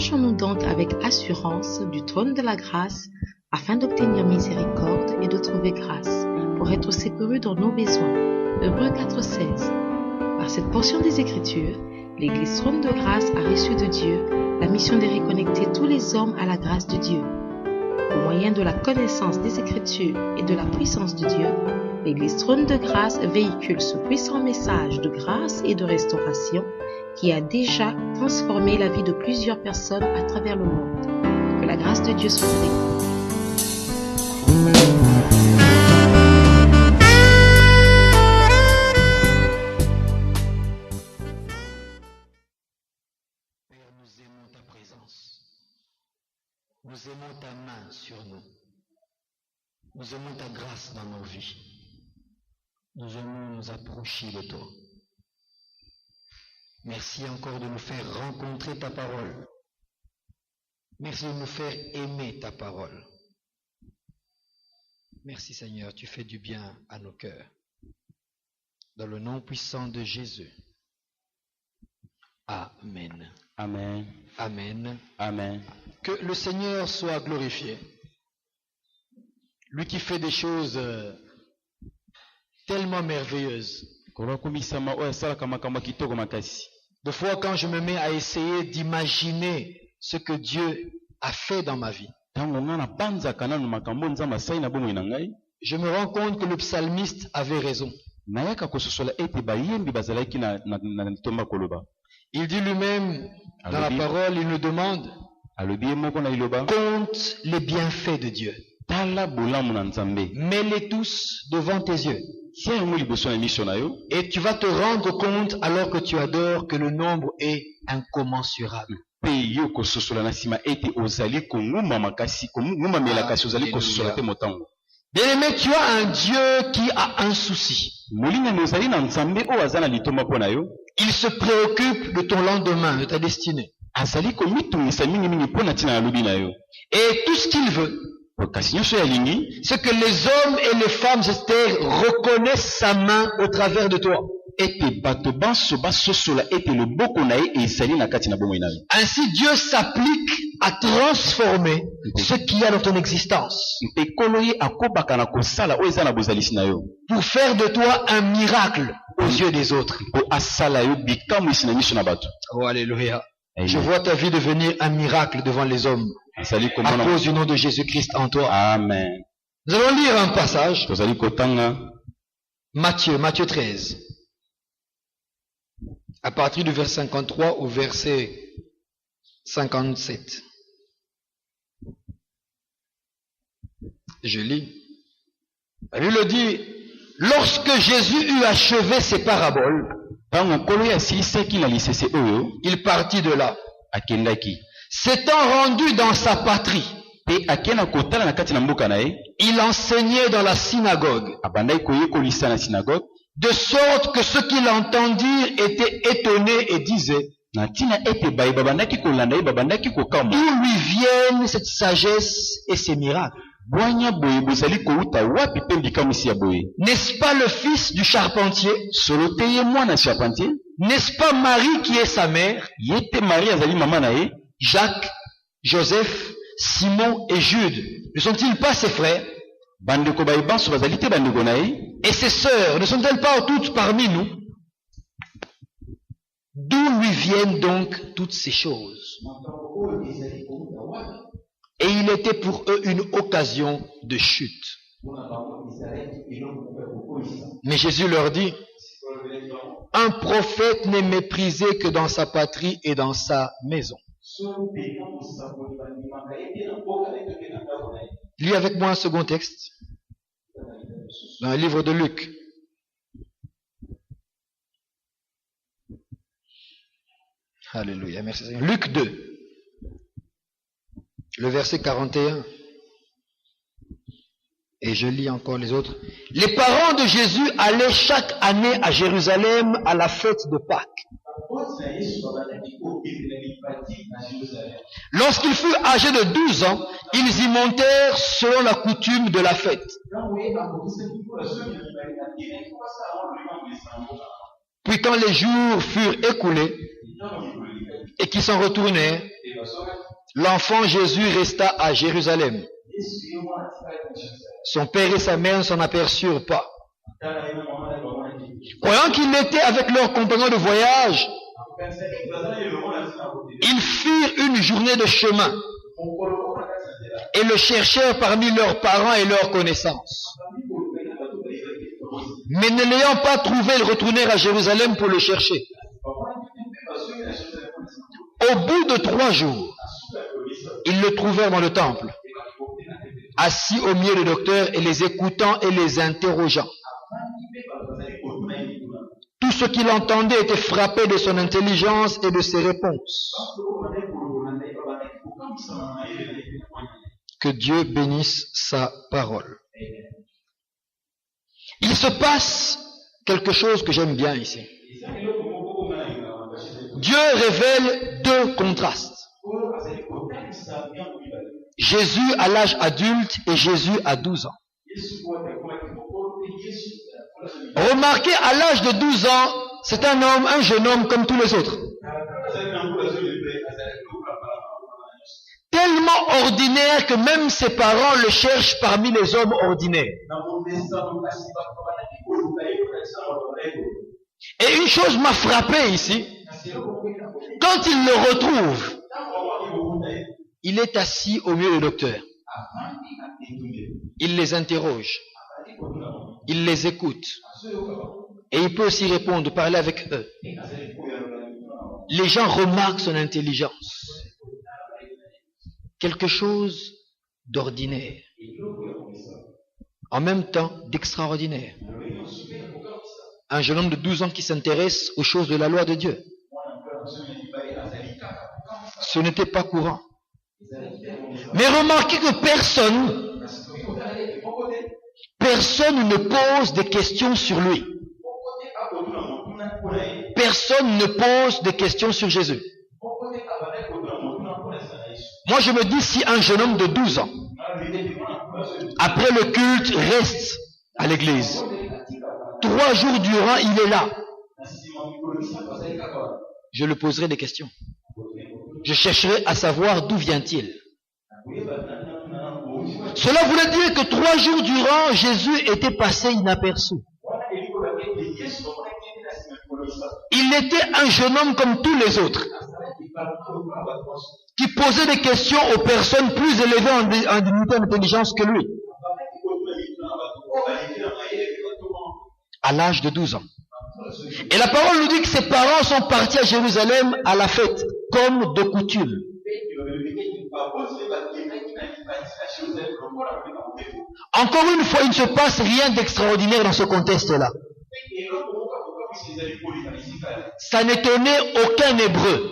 Approchons-nous donc avec assurance du trône de la grâce afin d'obtenir miséricorde et de trouver grâce pour être secourus dans nos besoins. Hébreux 4,16. Par cette portion des Écritures, l'Église Trône de Grâce a reçu de Dieu la mission de reconnecter tous les hommes à la grâce de Dieu. Au moyen de la connaissance des Écritures et de la puissance de Dieu, l'Église Trône de Grâce véhicule ce puissant message de grâce et de restauration qui a déjà transformé la vie de plusieurs personnes à travers le monde. Que la grâce de Dieu soit avec vous. Père, nous aimons ta présence. Nous aimons ta main sur nous. Nous aimons ta grâce dans nos vies. Nous aimons nous approcher de toi. Merci encore de nous faire rencontrer ta parole. Merci de nous faire aimer ta parole. Merci Seigneur, tu fais du bien à nos cœurs. Dans le nom puissant de Jésus. Amen. Amen. Amen. Amen. Que le Seigneur soit glorifié. Lui qui fait des choses tellement merveilleuses. Des fois, quand je me mets à essayer d'imaginer ce que Dieu a fait dans ma vie, je me rends compte que le psalmiste avait raison. Il dit lui-même, dans la parole, il nous demande, compte les bienfaits de Dieu. Mets-les tous devant tes yeux. Et tu vas te rendre compte, alors que tu adores, que le nombre est incommensurable. Bien-aimé, tu as un Dieu qui a un souci. Il se préoccupe de ton lendemain, de ta destinée. Et tout ce qu'il veut, c'est que les hommes et les femmes sur terre reconnaissent sa main au travers de toi. Ainsi, Dieu s'applique à transformer ce qu'il y a dans ton existence. Pour faire de toi un miracle aux yeux des autres. Oh, alléluia. Je vois ta vie devenir un miracle devant les hommes. À cause du nom de Jésus-Christ en toi. Amen. Nous allons lire un passage. Matthieu 13. À partir du verset 53 au verset 57. Je lis. La Bible dit, lorsque Jésus eut achevé ses paraboles, il partit de là. S'étant rendu dans sa patrie, il enseignait dans la synagogue, de sorte que ceux qui l'entendirent étaient étonnés et disaient, d'où lui viennent cette sagesse et ces miracles? N'est-ce pas le fils du charpentier? N'est-ce pas Marie qui est sa mère? Jacques, Joseph, Simon et Jude, ne sont-ils pas ses frères? Et ses sœurs, ne sont-elles pas toutes parmi nous? D'où lui viennent donc toutes ces choses? Et il était pour eux une occasion de chute. Mais Jésus leur dit, un prophète n'est méprisé que dans sa patrie et dans sa maison. Lis avec moi un second texte. Dans le livre de Luc. Alléluia, merci Seigneur. Luc 2. Le verset 41. Et je lis encore les autres. Les parents de Jésus allaient chaque année à Jérusalem à la fête de Pâques. Lorsqu'il fut âgé de 12 ans, ils y montèrent selon la coutume de la fête. Puis quand les jours furent écoulés et qu'ils s'en retournèrent, l'enfant Jésus resta à Jérusalem. Son père et sa mère ne s'en aperçurent pas. Croyant qu'il était avec leurs compagnons de voyage, ils firent une journée de chemin et le cherchèrent parmi leurs parents et leurs connaissances. Mais ne l'ayant pas trouvé, ils retournèrent à Jérusalem pour le chercher. Au bout de 3 jours, ils le trouvèrent dans le temple, assis au milieu des docteurs et les écoutant et les interrogeant. Tout ce qu'il entendait était frappé de son intelligence et de ses réponses. Que Dieu bénisse sa parole. Il se passe quelque chose que j'aime bien ici. Dieu révèle 2 contrastes. Jésus à l'âge adulte et Jésus à 12 ans. Remarquez, à l'âge de 12 ans, c'est un jeune homme comme tous les autres. Tellement ordinaire que même ses parents le cherchent parmi les hommes ordinaires. Et une chose m'a frappé ici. Quand il le retrouve, il est assis au milieu des docteurs. Il les interroge. Il les écoute. Et il peut aussi répondre, parler avec eux. Les gens remarquent son intelligence. Quelque chose d'ordinaire. En même temps d'extraordinaire. Un jeune homme de 12 ans qui s'intéresse aux choses de la loi de Dieu. Ce n'était pas courant. Mais remarquez que personne ne pose des questions sur lui. Personne ne pose des questions sur Jésus. Moi je me dis, si un jeune homme de 12 ans, après le culte, reste à l'église, 3 jours durant, il est là, je lui poserai des questions. Je chercherai à savoir d'où vient-il. Cela voulait dire que 3 jours durant, Jésus était passé inaperçu. Il était un jeune homme comme tous les autres, qui posait des questions aux personnes plus élevées en dignité et en intelligence que lui. À l'âge de 12 ans. Et la parole nous dit que ses parents sont partis à Jérusalem à la fête, comme de coutume. Encore une fois, il ne se passe rien d'extraordinaire dans ce contexte-là. Ça n'étonnait aucun Hébreu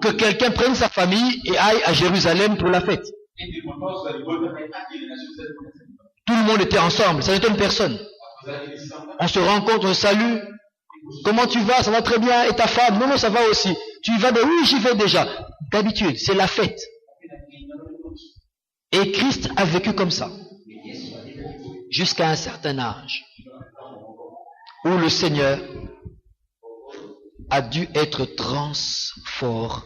que quelqu'un prenne sa famille et aille à Jérusalem pour la fête. Tout le monde était ensemble, ça n'étonne personne. On se rencontre, on se salue. Comment tu vas? Ça va très bien. Et ta femme? Non, ça va aussi. Tu y vas? Oui, j'y vais déjà. D'habitude, c'est la fête. Et Christ a vécu comme ça. Jusqu'à un certain âge. Où le Seigneur a dû être transformé.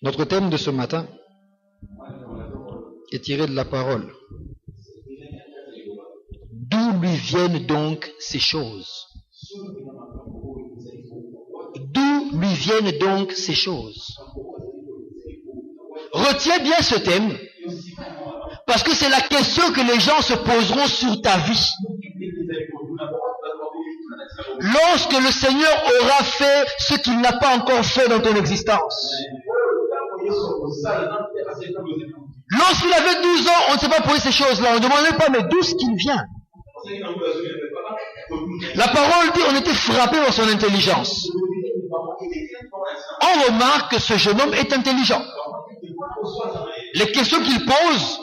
Notre thème de ce matin est tiré de la parole. D'où lui viennent donc ces choses? D'où lui viennent donc ces choses? Retiens bien ce thème, parce que c'est la question que les gens se poseront sur ta vie. Lorsque le Seigneur aura fait ce qu'il n'a pas encore fait dans ton existence. Lorsqu'il avait 12 ans, on ne s'est pas posé ces choses-là. On ne demandait pas, mais d'où est-ce qu'il vient? La parole dit, on était frappé par son intelligence. On remarque que ce jeune homme est intelligent. Les questions qu'il pose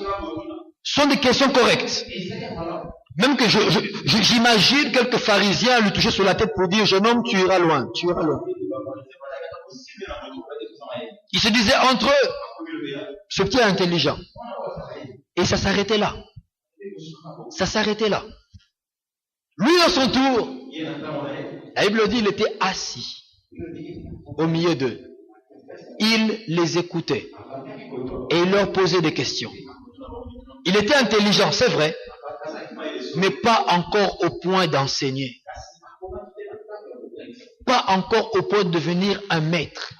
sont des questions correctes. Même que j'imagine quelques pharisiens lui toucher sur la tête pour dire, jeune homme, tu iras loin, tu iras loin. Il se disait entre eux, ce petit est intelligent. Et ça s'arrêtait là. Ça s'arrêtait là. Lui, à son tour, la Bible dit, il était assis. au milieu d'eux. Il les écoutait et il leur posait des questions. Il était intelligent, c'est vrai, mais pas encore au point d'enseigner. Pas encore au point de devenir un maître.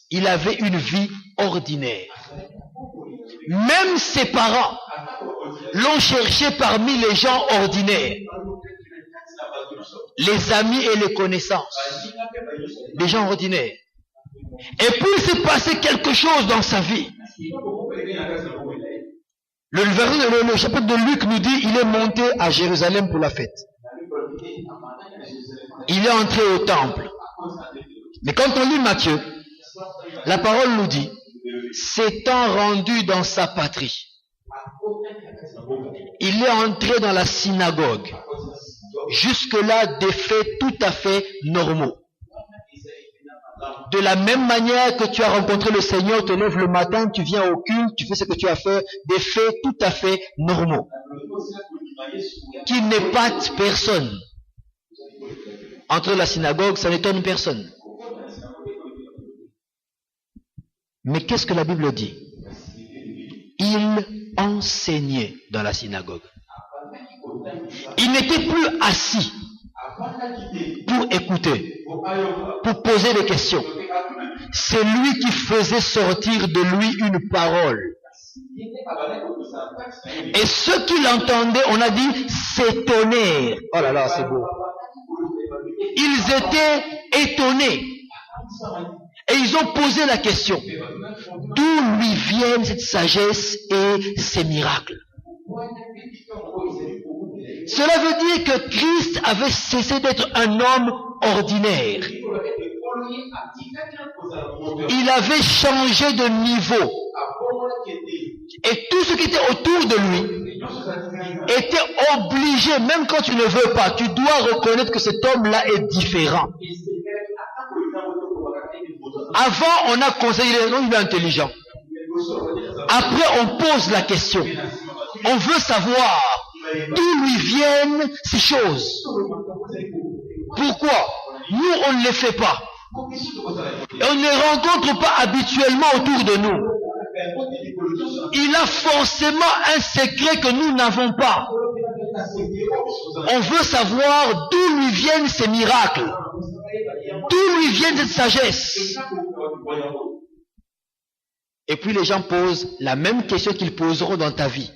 Il avait une vie ordinaire. Même ses parents l'ont cherché parmi les gens ordinaires. Les amis et les connaissances. Les gens ordinaires. Et puis il s'est passé quelque chose dans sa vie. Le chapitre de Luc nous dit il est monté à Jérusalem pour la fête. Il est entré au temple. Mais quand on lit Matthieu, la parole nous dit s'étant rendu dans sa patrie, il est entré dans la synagogue. Jusque-là, des faits tout à fait normaux. De la même manière que tu as rencontré le Seigneur, tu te lèves le matin, tu viens au culte, tu fais ce que tu as fait, des faits tout à fait normaux. Qui n'épatent personne. Entre la synagogue, ça n'étonne personne. Mais qu'est-ce que la Bible dit? Il enseignait dans la synagogue. Il n'était plus assis pour écouter, pour poser des questions. C'est lui qui faisait sortir de lui une parole. Et ceux qui l'entendaient, on a dit, s'étonnèrent. Oh là là, c'est beau. Ils étaient étonnés. Et ils ont posé la question. D'où lui viennent cette sagesse et ces miracles? Cela veut dire que Christ avait cessé d'être un homme ordinaire. Il avait changé de niveau. Et tout ce qui était autour de lui était obligé, même quand tu ne veux pas, tu dois reconnaître que cet homme-là est différent. Avant, on a conseillé, il est intelligent. Après, on pose la question. On veut savoir d'où lui viennent ces choses. Pourquoi? Nous, on ne les fait pas. Et on ne les rencontre pas habituellement autour de nous. Il a forcément un secret que nous n'avons pas. On veut savoir d'où lui viennent ces miracles. D'où lui viennent cette sagesse. Et puis les gens posent la même question qu'ils poseront dans ta vie.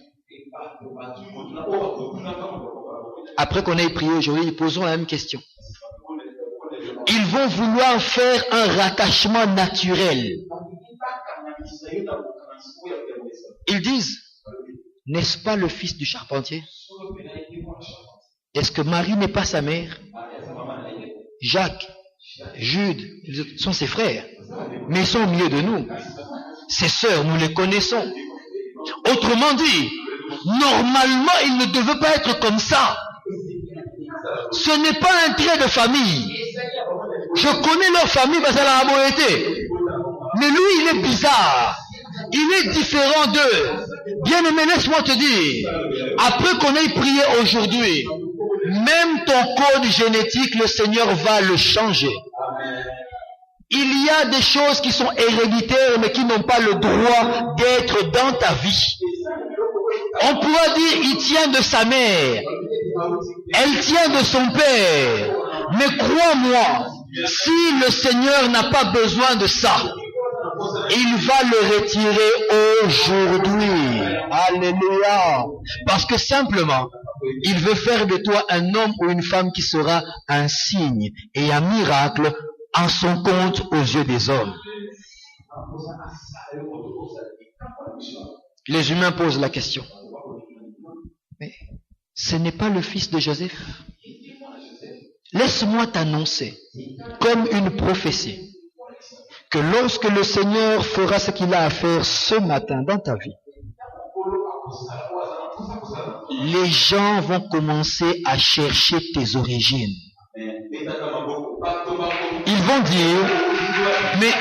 Après qu'on ait prié aujourd'hui, ils poseront la même question. Ils vont vouloir faire un rattachement naturel. Ils disent, n'est-ce pas le fils du charpentier? Est-ce que Marie n'est pas sa mère? Jacques, Jude, ils sont ses frères, mais ils sont au milieu de nous. Ses sœurs, nous les connaissons. Autrement dit, normalement, ils ne devaient pas être comme ça. Ce n'est pas un trait de famille. Je connais leur famille, parce qu'elle a été. Mais lui, il est bizarre. Il est différent d'eux. Bien aimé, laisse-moi te dire, après qu'on ait prié aujourd'hui, même ton code génétique, le Seigneur va le changer. Il y a des choses qui sont héréditaires, mais qui n'ont pas le droit d'être dans ta vie. On pourra dire, il tient de sa mère, elle tient de son père. Mais crois-moi, si le Seigneur n'a pas besoin de ça, il va le retirer aujourd'hui. Alléluia. Parce que simplement, il veut faire de toi un homme ou une femme qui sera un signe et un miracle en son compte aux yeux des hommes. Les humains posent la question. Mais ce n'est pas le fils de Joseph? Laisse-moi t'annoncer, comme une prophétie, que lorsque le Seigneur fera ce qu'il a à faire ce matin dans ta vie, les gens vont commencer à chercher tes origines. Ils vont dire, mais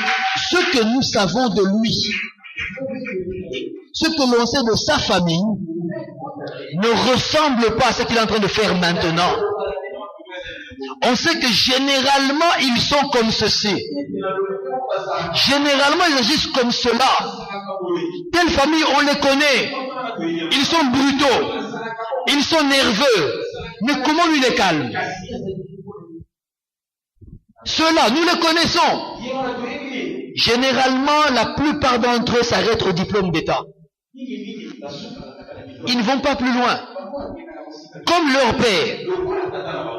ce que nous savons de lui, ce que l'on sait de sa famille, ne ressemble pas à ce qu'il est en train de faire maintenant. on sait que généralement ils sont comme ceci. Généralement ils agissent comme cela. Telle famille, on les connaît. Ils sont brutaux. Ils sont nerveux. Mais comment lui les calme? Ceux-là, nous les connaissons. Généralement, la plupart d'entre eux s'arrêtent au diplôme d'État. Ils ne vont pas plus loin. Comme leur père.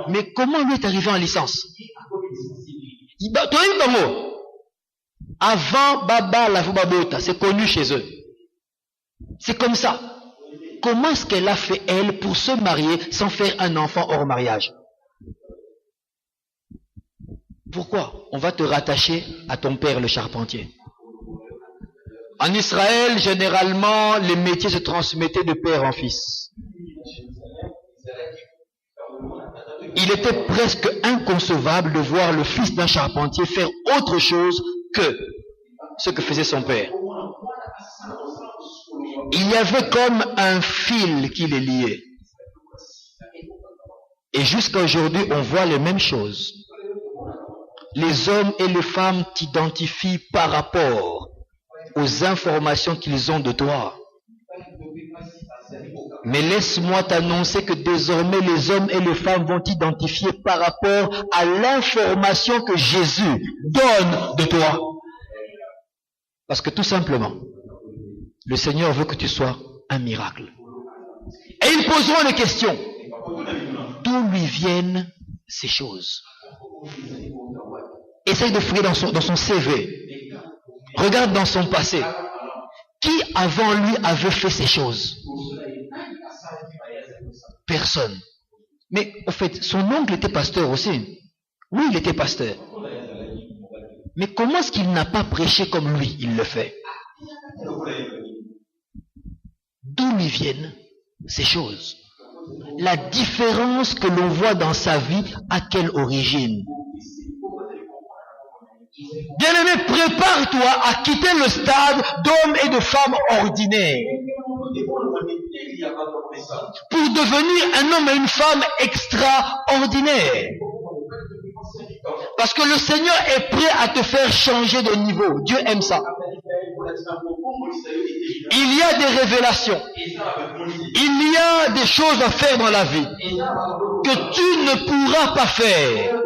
Mais comment lui est arrivé en licence? Avant Baba Lavubabota, c'est connu chez eux. C'est comme ça. Comment est-ce qu'elle a fait, elle, pour se marier sans faire un enfant hors mariage? Pourquoi? On va te rattacher à ton père le charpentier. En Israël, généralement, les métiers se transmettaient de père en fils. Il était presque inconcevable de voir le fils d'un charpentier faire autre chose que ce que faisait son père. Il y avait comme un fil qui les liait. Et jusqu'à aujourd'hui, on voit les mêmes choses. Les hommes et les femmes t'identifient par rapport aux informations qu'ils ont de toi. Mais laisse-moi t'annoncer que désormais les hommes et les femmes vont t'identifier par rapport à l'information que Jésus donne de toi. Parce que tout simplement, le Seigneur veut que tu sois un miracle. Et ils poseront des questions. D'où lui viennent ces choses? Essaye de fouiller dans son CV. Regarde dans son passé. Qui avant lui avait fait ces choses? Personne. Mais au fait, son oncle était pasteur aussi. Oui, il était pasteur. Mais comment est-ce qu'il n'a pas prêché comme lui, il le fait? D'où lui viennent ces choses? La différence que l'on voit dans sa vie, à quelle origine? Bien-aimé, prépare-toi à quitter le stade d'hommes et de femmes ordinaires pour devenir un homme et une femme extraordinaires. Parce que le Seigneur est prêt à te faire changer de niveau. Dieu aime ça. Il y a des révélations. Il y a des choses à faire dans la vie que tu ne pourras pas faire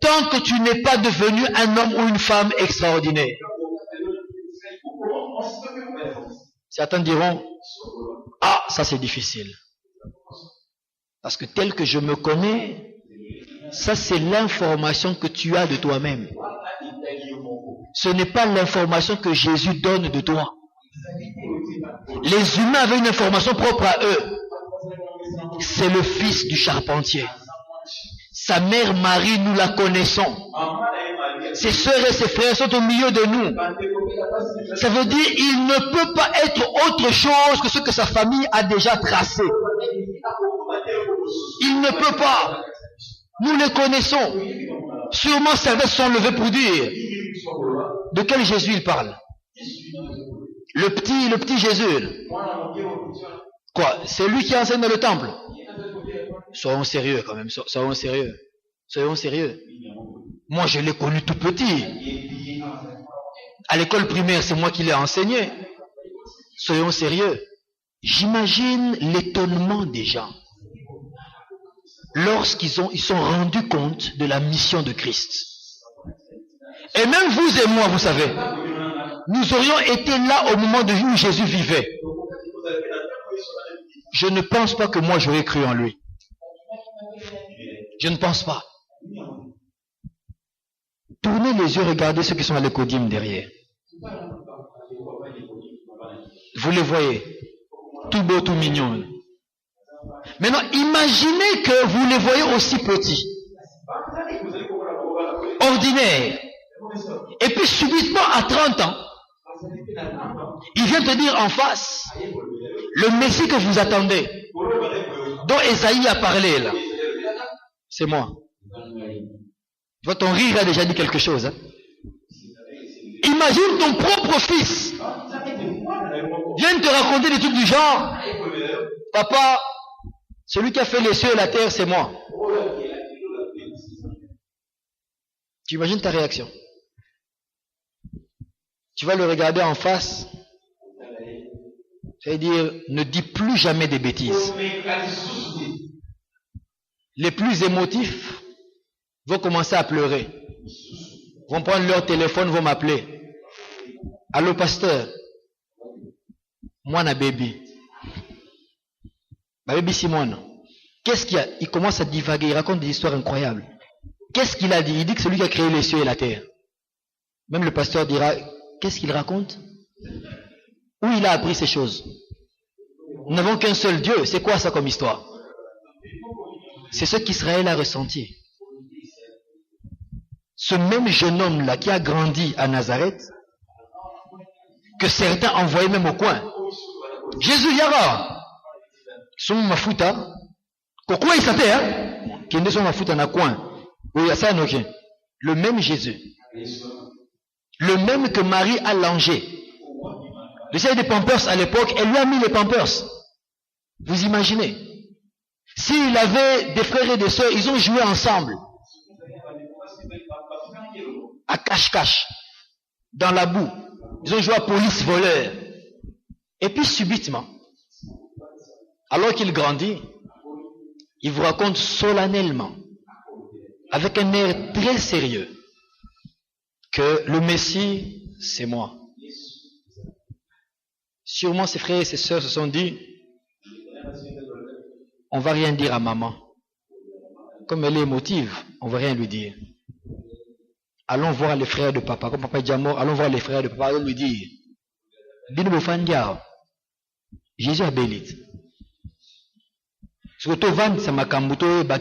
tant que tu n'es pas devenu un homme ou une femme extraordinaire. Certains diront, ah, ça c'est difficile. Parce que tel que je me connais, ça c'est l'information que tu as de toi-même. Ce n'est pas l'information que Jésus donne de toi. Les humains avaient une information propre à eux. C'est le fils du charpentier. Sa mère Marie, nous la connaissons. Ses sœurs et ses frères sont au milieu de nous. Ça veut dire qu'il ne peut pas être autre chose que ce que sa famille a déjà tracé. Il ne peut pas. Nous les connaissons. Sûrement certains se sont levés pour dire de quel Jésus il parle. Le petit Jésus. Quoi? C'est lui qui enseigne dans le temple. Soyons sérieux quand même. Soyons sérieux. Soyons sérieux. Moi je l'ai connu tout petit. À l'école primaire, c'est moi qui l'ai enseigné. Soyons sérieux. J'imagine l'étonnement des gens lorsqu'ils sont rendus compte de la mission de Christ. Et même vous et moi, vous savez, nous aurions été là au moment où Jésus vivait. Je ne pense pas que moi j'aurais cru en lui. Je ne pense pas. Tournez les yeux, regardez ceux qui sont à l'écodime derrière. Vous les voyez, tout beau, tout mignon. Maintenant, imaginez que vous les voyez aussi petits, ordinaires. Et puis subitement, à 30 ans, il vient te dire en face, le Messie que vous attendez, dont Esaïe a parlé là, c'est moi. Tu vois, ton rire a déjà dit quelque chose. Hein? Imagine ton propre fils vient te raconter des trucs du genre, papa, celui qui a fait les cieux et la terre, c'est moi. Tu imagines ta réaction. Tu vas le regarder en face. Ça veut dire, ne dis plus jamais des bêtises. Les plus émotifs vont commencer à pleurer. Vont prendre leur téléphone, vont m'appeler. Allô, pasteur. Moi, na baby. Ma baby Simone. Qu'est-ce qu'il y a? Il commence à divaguer, il raconte des histoires incroyables. Qu'est-ce qu'il a dit? Il dit que c'est lui qui a créé les cieux et la terre. Même le pasteur dira, qu'est-ce qu'il raconte? Où il a appris ces choses? Nous n'avons qu'un seul Dieu. C'est quoi ça comme histoire? C'est ce qu'Israël a ressenti. Ce même jeune homme-là qui a grandi à Nazareth, que certains envoyaient même au coin. Jésus Yara. Son mafuta. Pourquoi il s'appelle, hein? Qui ne sont mafuta na coin. Oui, ça non. Le même Jésus. Le même que Marie a langé. Le seigneur des Pampers à l'époque, elle lui a mis les Pampers. Vous imaginez? S'il avait des frères et des sœurs, ils ont joué ensemble. À cache-cache. Dans la boue. Ils ont joué à police-voleur. Et puis subitement, alors qu'il grandit, il vous raconte solennellement, avec un air très sérieux, que le Messie, c'est moi. Sûrement ses frères et ses sœurs se sont dit, on va rien dire à maman. Comme elle est émotive, on va rien lui dire. Allons voir les frères de papa. Comme papa est déjà mort, allons voir les frères de papa. Allons lui dire, Jésus a béni.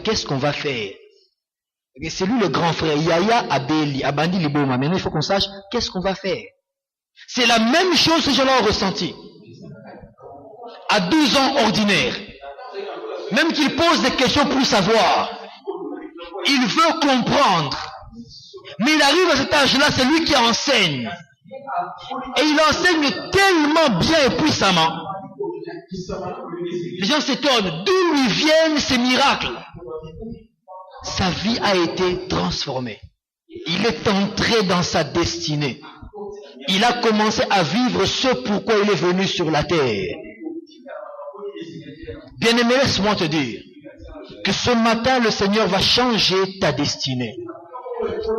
Qu'est-ce qu'on va faire? C'est lui le grand frère. Yaya a béni. Abandi Liboma. Maintenant, il faut qu'on sache qu'est-ce qu'on va faire. C'est la même chose que je l'ai ressenti. À 12 ans ordinaire. Même qu'il pose des questions pour savoir. Il veut comprendre. Mais il arrive à cet âge-là, c'est lui qui enseigne. Et il enseigne tellement bien et puissamment. Les gens s'étonnent. D'où lui viennent ces miracles? Sa vie a été transformée. Il est entré dans sa destinée. Il a commencé à vivre ce pourquoi il est venu sur la terre. Bien-aimé, laisse-moi te dire que ce matin, le Seigneur va changer ta destinée.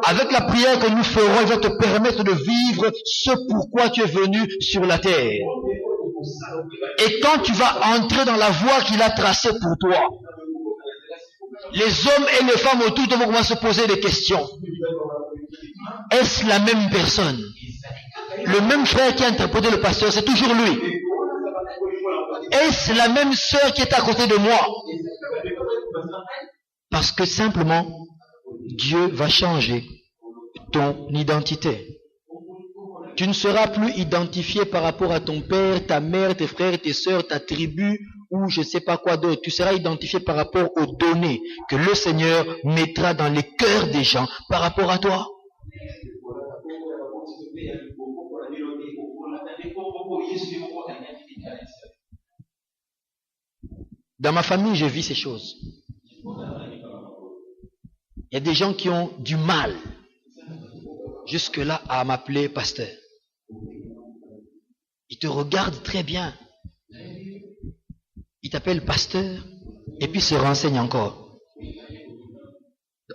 Avec la prière que nous ferons, il va te permettre de vivre ce pourquoi tu es venu sur la terre. Et quand tu vas entrer dans la voie qu'il a tracée pour toi, les hommes et les femmes autour de toi vont commencer à se poser des questions. Est-ce la même personne? Le même frère qui a interprété le pasteur, c'est toujours lui. Est-ce la même sœur qui est à côté de moi? Parce que simplement, Dieu va changer ton identité. Tu ne seras plus identifié par rapport à ton père, ta mère, tes frères, tes sœurs, ta tribu ou je ne sais pas quoi d'autre. Tu seras identifié par rapport aux données que le Seigneur mettra dans les cœurs des gens par rapport à toi. Dans ma famille, je vis ces choses. Il y a des gens qui ont du mal jusque-là à m'appeler pasteur. Ils te regardent très bien. Ils t'appellent pasteur et puis se renseignent encore.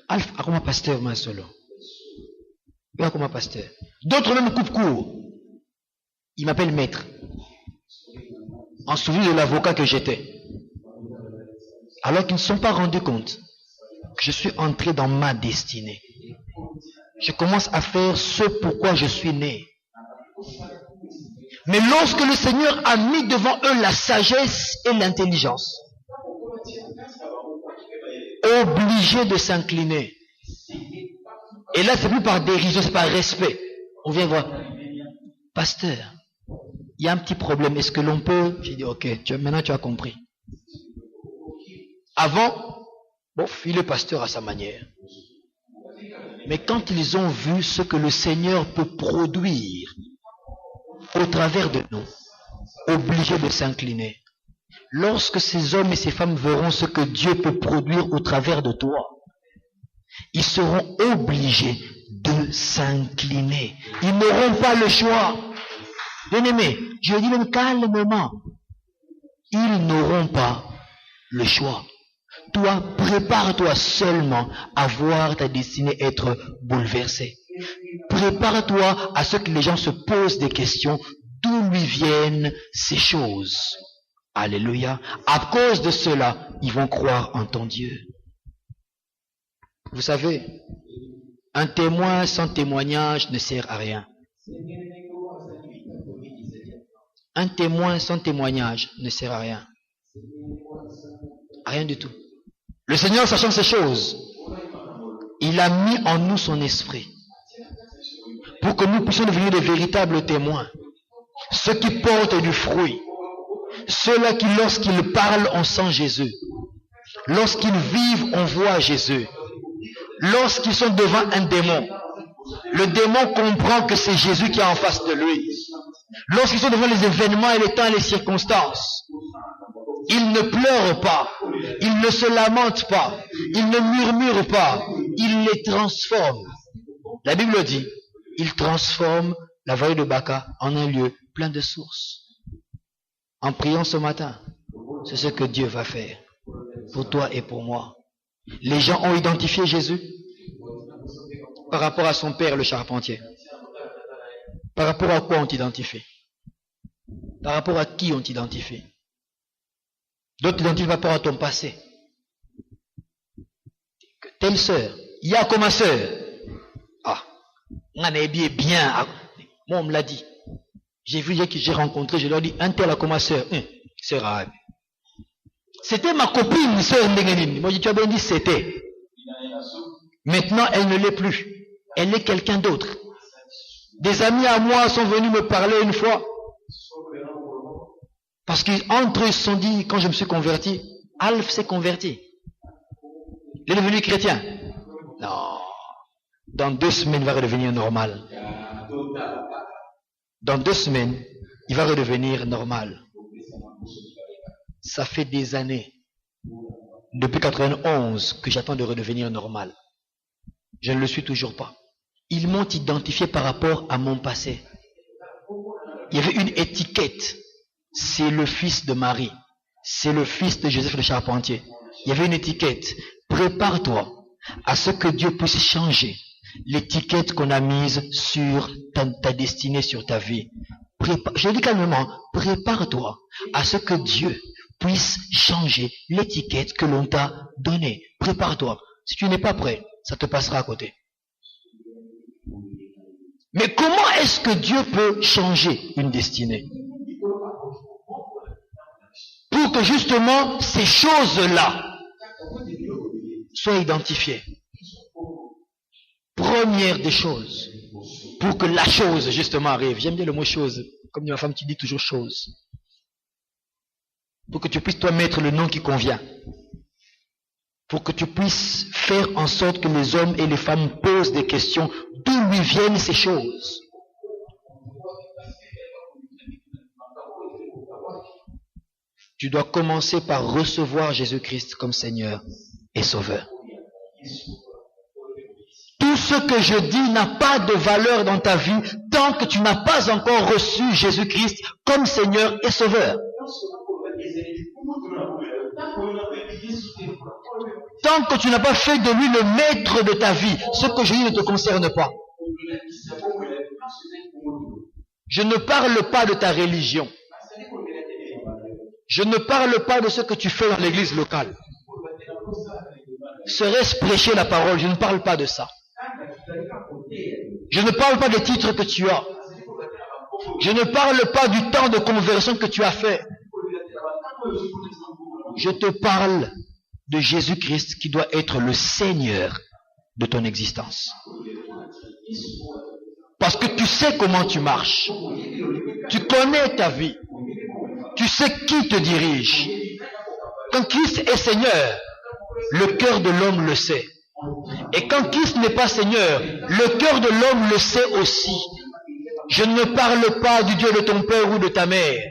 Alpha, comment pasteur, ma solo? Comment pasteur? D'autres même coupent court. Ils m'appellent maître. En souvenir de l'avocat que j'étais. Alors qu'ils ne se sont pas rendus compte que je suis entré dans ma destinée. Je commence à faire ce pourquoi je suis né. Mais lorsque le Seigneur a mis devant eux la sagesse et l'intelligence, obligés de s'incliner. Et là, c'est plus par dérision, c'est par respect. On vient voir. Pasteur, il y a un petit problème. Est-ce que l'on peut? J'ai dit, ok, maintenant tu as compris. Avant, bon, il est pasteur à sa manière. Mais quand ils ont vu ce que le Seigneur peut produire au travers de nous, obligés de s'incliner. Lorsque ces hommes et ces femmes verront ce que Dieu peut produire au travers de toi, ils seront obligés s'incliner. Ils n'auront pas le choix. Bien-aimé, je dis même calmement, ils n'auront pas le choix. Toi, prépare-toi seulement à voir ta destinée être bouleversée. Prépare-toi à ce que les gens se posent des questions. D'où lui viennent ces choses? Alléluia. À cause de cela, ils vont croire en ton Dieu. Vous savez, un témoin sans témoignage ne sert à rien. Un témoin sans témoignage ne sert à rien. Rien du tout. Le Seigneur, sachant ces choses, il a mis en nous son esprit pour que nous puissions devenir des véritables témoins. Ceux qui portent du fruit. Ceux-là qui, lorsqu'ils parlent, on sent Jésus. Lorsqu'ils vivent, on voit Jésus. Lorsqu'ils sont devant un démon, le démon comprend que c'est Jésus qui est en face de lui. Lorsqu'ils sont devant les événements et les temps et les circonstances, ils ne pleurent pas, ils ne se lamentent pas, ils ne murmurent pas, ils les transforment. La Bible dit, ils transforment la vallée de Baca en un lieu plein de sources. En priant ce matin, c'est ce que Dieu va faire pour toi et pour moi. Les gens ont identifié Jésus par rapport à son père le charpentier. Par rapport à quoi on t'identifie? Par rapport à qui on t'identifie? D'autres t'identifient par rapport à ton passé. Telle sœur, il y a comme ma sœur. Ah, on a bien. Moi on me l'a dit. J'ai vu que j'ai rencontré, je leur dis, un tel a comme ma sœur. Sœur arabe. C'était ma copine, sœur Ndengenine. Moi, tu as bien dit c'était. Maintenant, elle ne l'est plus. Elle est quelqu'un d'autre. Des amis à moi sont venus me parler une fois. Parce qu'entre eux, ils se sont dit, quand je me suis converti, Alf s'est converti. Il est devenu chrétien. Non. Dans 2 semaines, il va redevenir normal. Dans 2 semaines, il va redevenir normal. Ça fait des années, depuis 91, que j'attends de redevenir normal. Je ne le suis toujours pas. Ils m'ont identifié par rapport à mon passé. Il y avait une étiquette. C'est le fils de Marie. C'est le fils de Joseph le charpentier. Il y avait une étiquette. Prépare-toi à ce que Dieu puisse changer l'étiquette qu'on a mise sur ta destinée, sur ta vie. Je dis calmement, prépare-toi à ce que Dieu puisse changer l'étiquette que l'on t'a donnée. Prépare-toi. Si tu n'es pas prêt, ça te passera à côté. Mais comment est-ce que Dieu peut changer une destinée? Pour que justement ces choses-là soient identifiées. Première des choses, pour que la chose justement arrive. J'aime bien le mot chose. Comme dit ma femme, tu dis toujours chose. Pour que tu puisses toi mettre le nom qui convient. Pour que tu puisses faire en sorte que les hommes et les femmes posent des questions. D'où lui viennent ces choses? Tu dois commencer par recevoir Jésus-Christ comme Seigneur et Sauveur. Tout ce que je dis n'a pas de valeur dans ta vie tant que tu n'as pas encore reçu Jésus-Christ comme Seigneur et Sauveur. Tant que tu n'as pas fait de lui le maître de ta vie, ce que je dis ne te concerne pas. Je ne parle pas de ta religion. Je ne parle pas de ce que tu fais dans l'église locale. Serait-ce prêcher la parole? Je ne parle pas de ça. Je ne parle pas des titres que tu as. Je ne parle pas du temps de conversion que tu as fait. Je te parle de Jésus-Christ qui doit être le Seigneur de ton existence. Parce que tu sais comment tu marches. Tu connais ta vie. Tu sais qui te dirige. Quand Christ est Seigneur, le cœur de l'homme le sait. Et quand Christ n'est pas Seigneur, le cœur de l'homme le sait aussi. Je ne parle pas du Dieu de ton père ou de ta mère.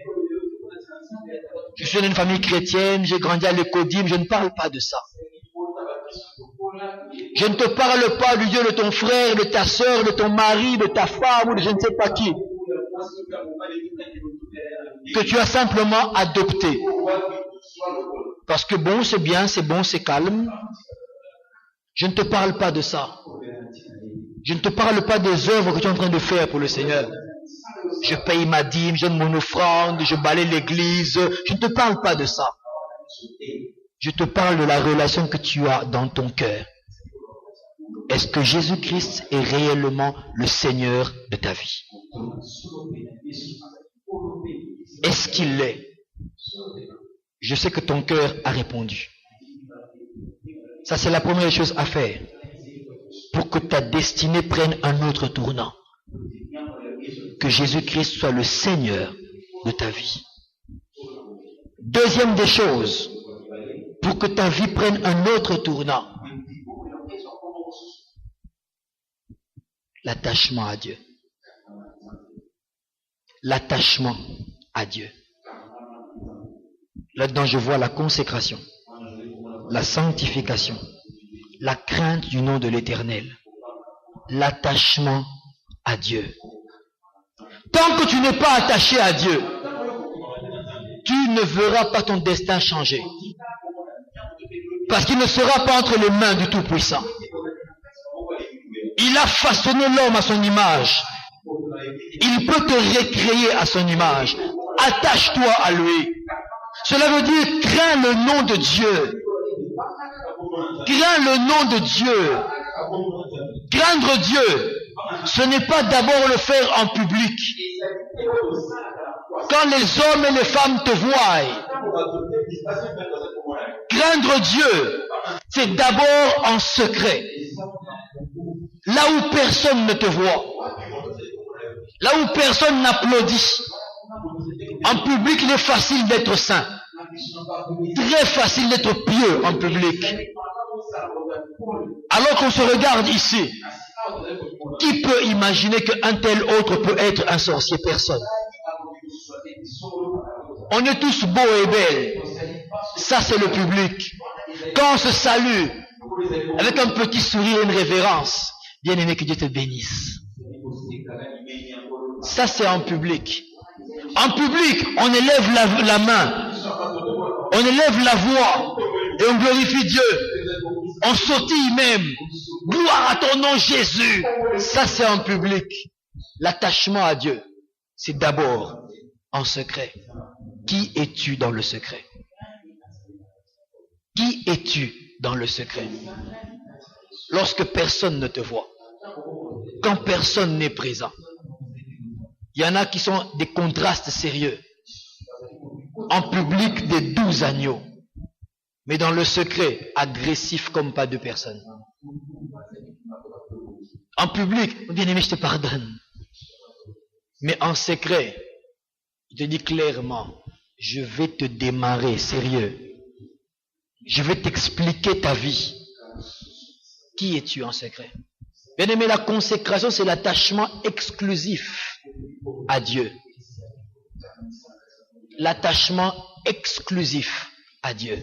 Je suis d'une famille chrétienne, j'ai grandi à l'Écodime, je ne parle pas de ça. Je ne te parle pas du Dieu de ton frère, de ta soeur, de ton mari, de ta femme ou de je ne sais pas qui, que tu as simplement adopté. Parce que bon, c'est bien, c'est bon, c'est calme. Je ne te parle pas de ça. Je ne te parle pas des œuvres que tu es en train de faire pour le Seigneur. Je paye ma dîme, je donne mon offrande, je balaye l'église. Je ne te parle pas de ça. Je te parle de la relation que tu as dans ton cœur. Est-ce que Jésus-Christ est réellement le Seigneur de ta vie? Est-ce qu'il l'est? Je sais que ton cœur a répondu. Ça, c'est la première chose à faire pour que ta destinée prenne un autre tournant. Que Jésus-Christ soit le Seigneur de ta vie. Deuxième des choses, pour que ta vie prenne un autre tournant, l'attachement à Dieu. L'attachement à Dieu. Là-dedans, je vois la consécration, la sanctification, la crainte du nom de l'Éternel, l'attachement à Dieu. Tant que tu n'es pas attaché à Dieu, tu ne verras pas ton destin changer. Parce qu'il ne sera pas entre les mains du Tout-Puissant. Il a façonné l'homme à son image. Il peut te recréer à son image. Attache-toi à lui. Cela veut dire crains le nom de Dieu. Crains le nom de Dieu. Craindre Dieu, ce n'est pas d'abord le faire en public. Quand les hommes et les femmes te voient, craindre Dieu, c'est d'abord en secret. Là où personne ne te voit. Là où personne n'applaudit. En public, il est facile d'être saint. Très facile d'être pieux en public. Alors qu'on se regarde ici, qui peut imaginer qu'un tel autre peut être un sorcier? Personne. On est tous beaux et belles. Ça, c'est le public. Quand on se salue, avec un petit sourire et une révérence, bien-aimé, que Dieu te bénisse. Ça, c'est en public. En public, on élève la main, on élève la voix et on glorifie Dieu. On sautille même. Gloire à ton nom, Jésus. Ça, c'est en public. L'attachement à Dieu, c'est d'abord en secret. Qui es-tu dans le secret? Qui es-tu dans le secret? Lorsque personne ne te voit, quand personne n'est présent, il y en a qui sont des contrastes sérieux. En public, des 12 agneaux. Mais dans le secret, agressif comme pas de personne. En public, bien-aimé, je te pardonne. Mais en secret, il te dit clairement, je vais te démarrer, sérieux. Je vais t'expliquer ta vie. Qui es-tu en secret? Bien-aimé, la consécration, c'est l'attachement exclusif à Dieu. L'attachement exclusif à Dieu.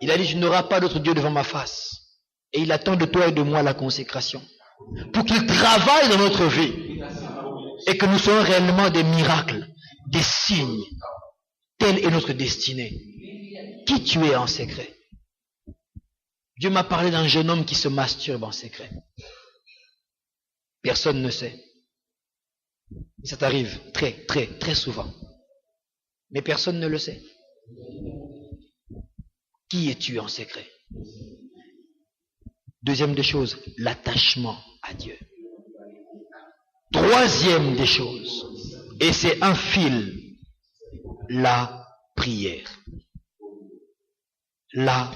Il a dit, je n'aurai pas d'autre Dieu devant ma face. Et il attend de toi et de moi la consécration. Pour qu'il travaille dans notre vie. Et que nous soyons réellement des miracles, des signes. Telle est notre destinée. Qui tu es en secret? Dieu m'a parlé d'un jeune homme qui se masturbe en secret. Personne ne sait. Et ça t'arrive très souvent. Mais personne ne le sait. Qui es-tu en secret? Deuxième des choses, l'attachement à Dieu. Troisième des choses, et c'est un fil, la prière. La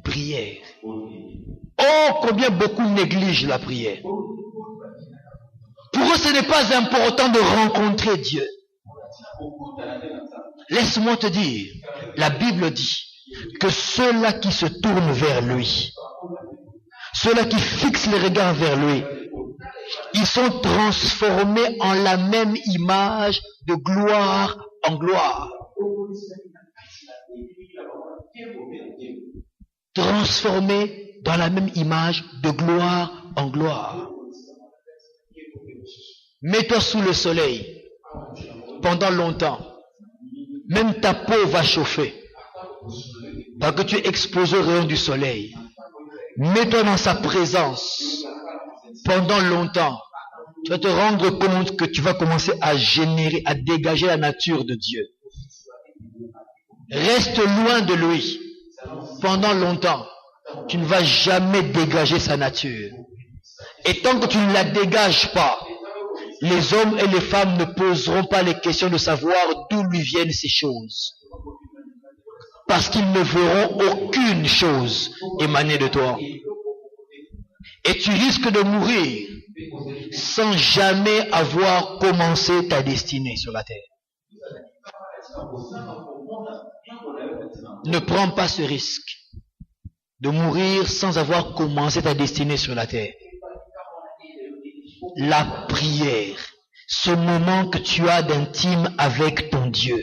prière. Oh, combien beaucoup négligent la prière. Pour eux, ce n'est pas important de rencontrer Dieu. Laisse-moi te dire, la Bible dit que ceux-là qui se tournent vers lui, ceux-là qui fixent les regards vers lui, ils sont transformés en la même image de gloire en gloire. Transformés dans la même image de gloire en gloire. Mets-toi sous le soleil pendant longtemps. Même ta peau va chauffer parce que tu es exposé au rayon du soleil. Mets-toi dans sa présence pendant longtemps. Tu vas te rendre compte que tu vas commencer à générer, à dégager la nature de Dieu. Reste loin de lui pendant longtemps. Tu ne vas jamais dégager sa nature. Et tant que tu ne la dégages pas, les hommes et les femmes ne poseront pas les questions de savoir d'où lui viennent ces choses. Parce qu'ils ne verront aucune chose émaner de toi. Et tu risques de mourir sans jamais avoir commencé ta destinée sur la terre. Ne prends pas ce risque de mourir sans avoir commencé ta destinée sur la terre. La prière, ce moment que tu as d'intime avec ton Dieu.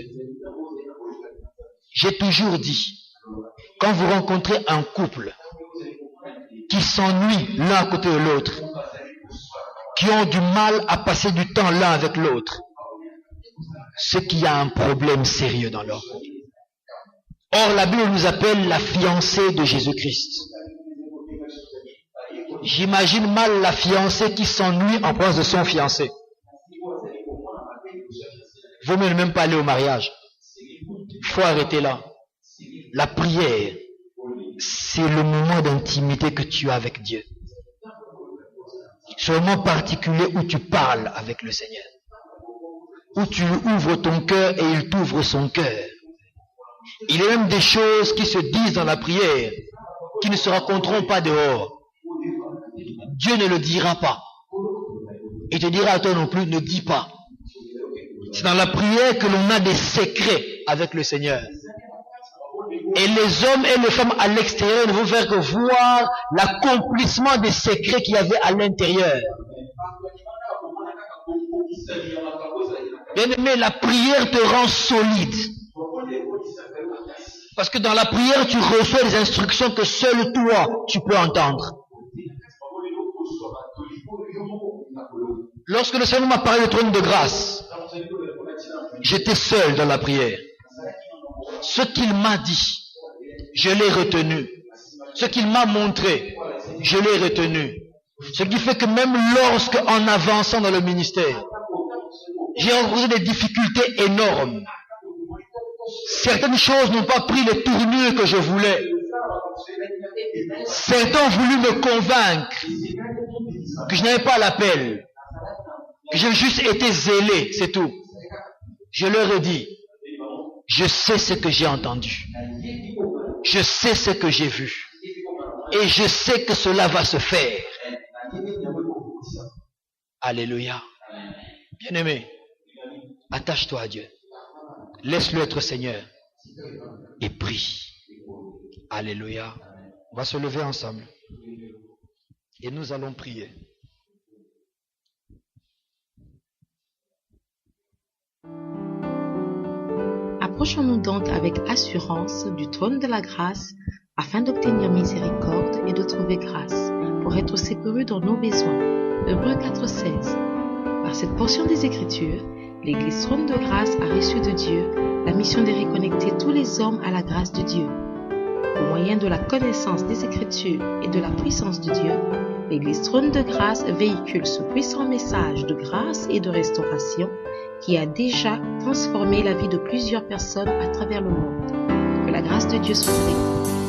J'ai toujours dit, quand vous rencontrez un couple qui s'ennuie l'un à côté de l'autre, qui ont du mal à passer du temps l'un avec l'autre, c'est qu'il y a un problème sérieux dans leur couple. Or, la Bible nous appelle la fiancée de Jésus-Christ. J'imagine mal la fiancée qui s'ennuie en présence de son fiancé. Vaut mieux ne même pas aller au mariage. Il faut arrêter là. La prière, c'est le moment d'intimité que tu as avec Dieu. C'est le moment particulier où tu parles avec le Seigneur. Où tu ouvres ton cœur et il t'ouvre son cœur. Il y a même des choses qui se disent dans la prière qui ne se raconteront pas dehors. Dieu ne le dira pas. Il te dira à toi non plus, ne dis pas. C'est dans la prière que l'on a des secrets avec le Seigneur. Et les hommes et les femmes à l'extérieur ne vont faire que voir l'accomplissement des secrets qu'il y avait à l'intérieur. Bien-aimé, la prière te rend solide. Parce que dans la prière, tu reçois des instructions que seul toi, tu peux entendre. Lorsque le Seigneur m'a parlé du trône de grâce, j'étais seul dans la prière. Ce qu'il m'a dit, je l'ai retenu. Ce qu'il m'a montré, je l'ai retenu. Ce qui fait que même lorsque, en avançant dans le ministère, j'ai rencontré des difficultés énormes. Certaines choses n'ont pas pris les tournures que je voulais. Certains ont voulu me convaincre que je n'avais pas l'appel, que j'ai juste été zélé, c'est tout. Je leur ai dit, je sais ce que j'ai entendu. Je sais ce que j'ai vu. Et je sais que cela va se faire. Alléluia. Bien-aimé, attache-toi à Dieu. Laisse-le être Seigneur. Et prie. Alléluia. On va se lever ensemble. Et nous allons prier. Approchons-nous donc avec assurance du trône de la grâce afin d'obtenir miséricorde et de trouver grâce pour être secourus dans nos besoins. Hébreux 4,16. Par cette portion des Écritures, l'Église Trône de Grâce a reçu de Dieu la mission de reconnecter tous les hommes à la grâce de Dieu. Au moyen de la connaissance des Écritures et de la puissance de Dieu, l'Église Trône de Grâce véhicule ce puissant message de grâce et de restauration qui a déjà transformé la vie de plusieurs personnes à travers le monde. Que la grâce de Dieu soit avec vous.